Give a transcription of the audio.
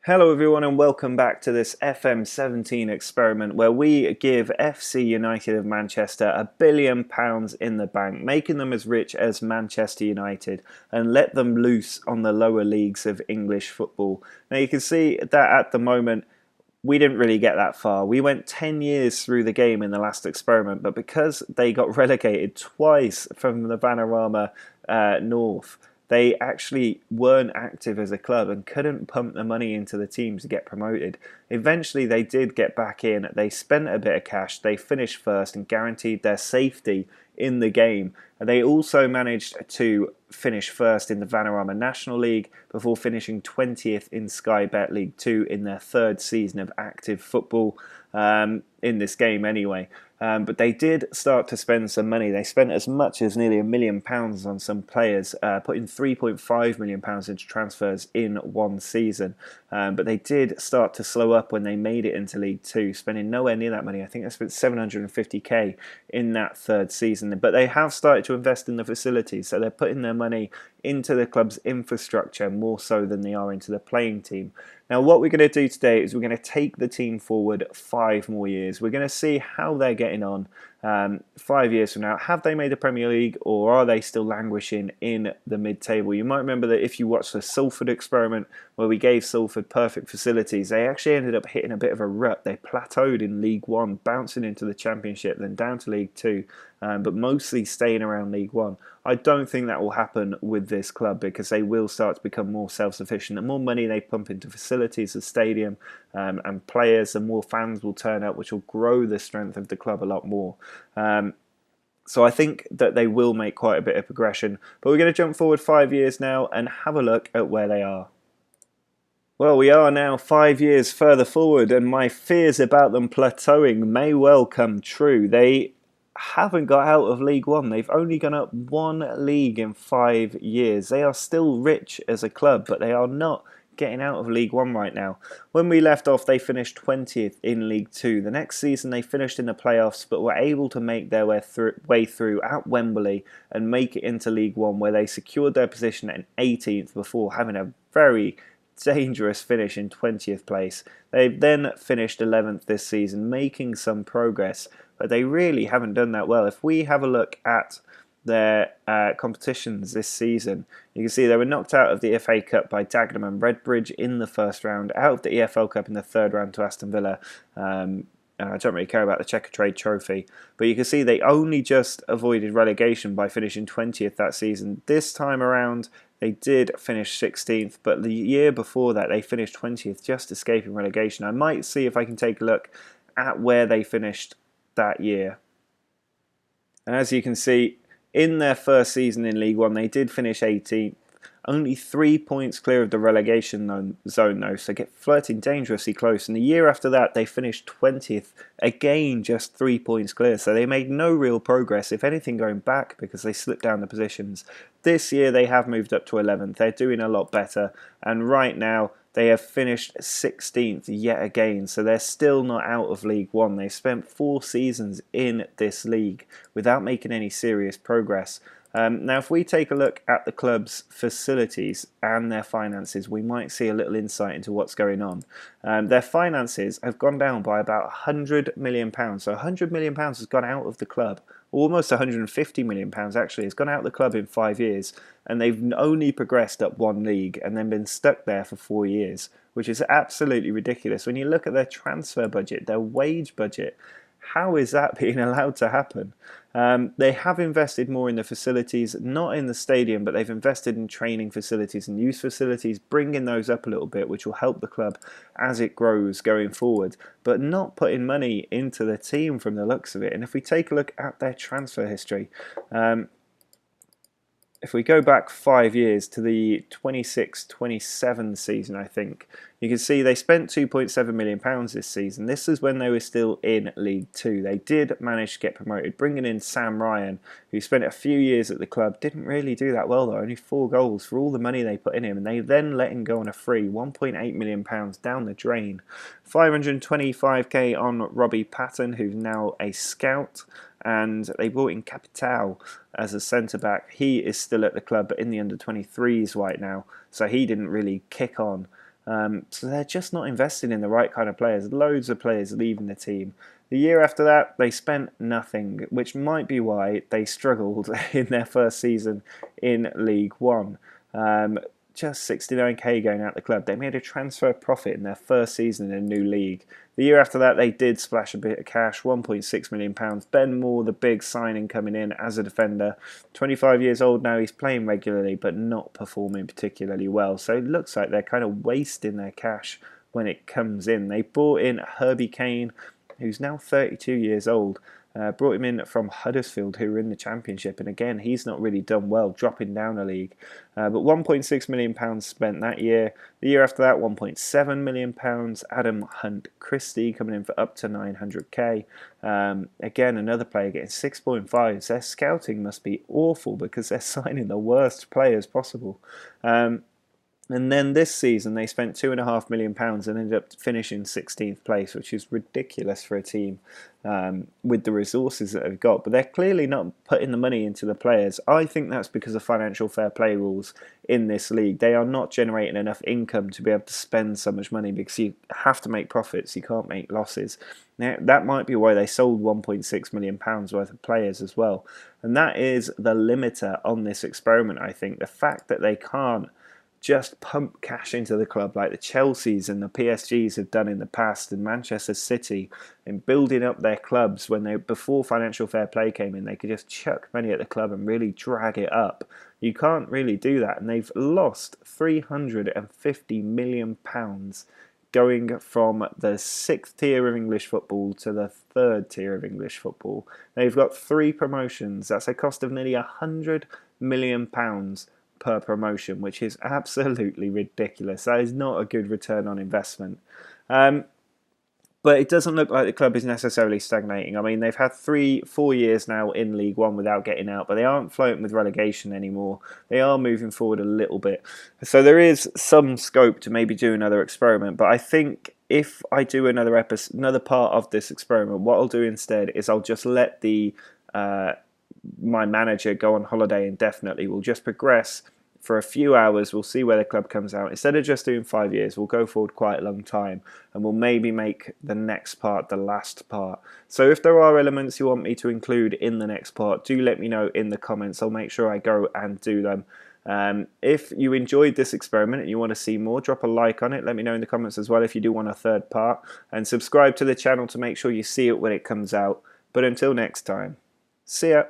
Hello everyone and welcome back to this FM17 experiment where we give FC United of Manchester £1 billion in the bank, making them as rich as Manchester United and let them loose on the lower leagues of English football. Now you can see that at the moment we didn't really get that far. We went 10 years through the game in the last experiment, but because they got relegated twice from the Vanarama North, they actually weren't active as a club and couldn't pump the money into the team to get promoted. Eventually they did get back in, they spent a bit of cash, they finished first and guaranteed their safety in the game. And they also managed to finish first in the Vanarama National League before finishing 20th in Sky Bet League 2 in their third season of active football in this game anyway. But they did start to spend some money. They spent as much as nearly £1 million on some players, putting £3.5 million into transfers in one season. But they did start to slow up when they made it into League 2, spending nowhere near that money. I think they spent £750k in that third season. But they have started to invest in the facilities, so they're putting their money into the club's infrastructure more so than they are into the playing team. Now what we're going to do today is we're going to take the team forward 5 more years. We're going to see how they're getting on 5 years from now. Have they made the Premier League or are they still languishing in the mid-table? You might remember that if you watched the Salford experiment where we gave Salford perfect facilities, they actually ended up hitting a bit of a rut. They plateaued in League 1, bouncing into the Championship, then down to League 2, but mostly staying around League 1. I don't think that will happen with this club because they will start to become more self-sufficient. The more money they pump into facilities, the stadium and players, the more fans will turn up, which will grow the strength of the club a lot more. So I think that they will make quite a bit of progression. But we're going to jump forward 5 years now and have a look at where they are. Well, we are now 5 years further forward and my fears about them plateauing may well come true. They haven't got out of League 1. They've only gone up 1 league in 5 years. They are still rich as a club, but they are not getting out of League 1 right now. When we left off, they finished 20th in League 2. The next season, they finished in the playoffs, but were able to make their way through at Wembley and make it into League 1, where they secured their position at 18th before having a very dangerous finish in 20th place. They then finished 11th this season, making some progress, but they really haven't done that well. If we have a look at their competitions this season, you can see they were knocked out of the FA Cup by Dagenham and Redbridge in the first round, out of the EFL Cup in the third round to Aston Villa. I don't really care about the Checkatrade Trophy, but you can see they only just avoided relegation by finishing 20th that season. This time around, they did finish 16th, but the year before that, they finished 20th, just escaping relegation. I might see if I can take a look at where they finished that year. And as you can see, in their first season in League 1, they did finish 18th. Only 3 points clear of the relegation zone though, so get flirting dangerously close. And the year after that, they finished 20th, again just 3 points clear. So they made no real progress, if anything going back, because they slipped down the positions. This year they have moved up to 11th. They're doing a lot better. And right now, they have finished 16th yet again, so they're still not out of League 1. They've spent 4 seasons in this league without making any serious progress. Now, if we take a look at the club's facilities and their finances, we might see a little insight into what's going on. Their finances have gone down by about £100 million. So £100 million has gone out of the club. Almost £150 million actually has gone out of the club in 5 years. And they've only progressed up 1 league and then been stuck there for 4 years, which is absolutely ridiculous. When you look at their transfer budget, their wage budget, how is that being allowed to happen? They have invested more in the facilities, not in the stadium, but they've invested in training facilities and youth facilities, bringing those up a little bit, which will help the club as it grows going forward, but not putting money into the team from the looks of it. And if we take a look at their transfer history, if we go back 5 years to the 26-27 season, I think, you can see they spent £2.7 million this season. This is when they were still in League 2. They did manage to get promoted, bringing in Sam Ryan, who spent a few years at the club. Didn't really do that well, though. Only 4 goals for all the money they put in him. And they then let him go on a free, £1.8 million down the drain. 525k on Robbie Patton, who's now a scout. And they brought in Capital as a centre-back. He is still at the club, but in the under-23s right now, so he didn't really kick on. So they're just not investing in the right kind of players. Loads of players leaving the team. The year after that, they spent nothing, which might be why they struggled in their first season in League One. Just 69k going out the club. They made a transfer profit in their first season in a new league. The year after that, they did splash a bit of cash, £1.6 million. Ben Moore, the big signing coming in as a defender. 25 years old now, he's playing regularly but not performing particularly well. So it looks like they're kind of wasting their cash when it comes in. They brought in Herbie Kane, who's now 32 years old. Brought him in from Huddersfield, who were in the Championship, and again, he's not really done well, dropping down a league. But £1.6 million spent that year. The year after that, £1.7 million. Adam Hunt Christie coming in for up to 900k. Again, another player getting 6.5. Their scouting must be awful because they're signing the worst players possible. And then this season, they spent £2.5 million and ended up finishing 16th place, which is ridiculous for a team with the resources that they've got. But they're clearly not putting the money into the players. I think that's because of financial fair play rules in this league. They are not generating enough income to be able to spend so much money because you have to make profits. You can't make losses. Now, that might be why they sold £1.6 million worth of players as well. And that is the limiter on this experiment, I think. The fact that they can't just pump cash into the club like the Chelseas and the PSGs have done in the past, and Manchester City, in building up their clubs when before financial fair play came in, they could just chuck money at the club and really drag it up. You can't really do that, and they've lost £350 million going from the 6th tier of English football to the 3rd tier of English football. They've got 3 promotions. That's a cost of nearly £100 million per promotion, which is absolutely ridiculous. That is not a good return on investment. But it doesn't look like the club is necessarily stagnating. I mean, they've had 3-4 years now in League One without getting out, but they aren't flirting with relegation anymore. They are moving forward a little bit. So there is some scope to maybe do another experiment, but I think if I do another part of this experiment, what I'll do instead is I'll just let my manager go on holiday indefinitely. We'll just progress for a few hours. We'll see where the club comes out. Instead of just doing 5 years, we'll go forward quite a long time, and we'll maybe make the next part the last part. So if there are elements you want me to include in the next part, do let me know in the comments. I'll make sure I go and do them. If you enjoyed this experiment and you want to see more, drop a like on it. Let me know in the comments as well if you do want a 3rd part, and subscribe to the channel to make sure you see it when it comes out. But until next time, see ya.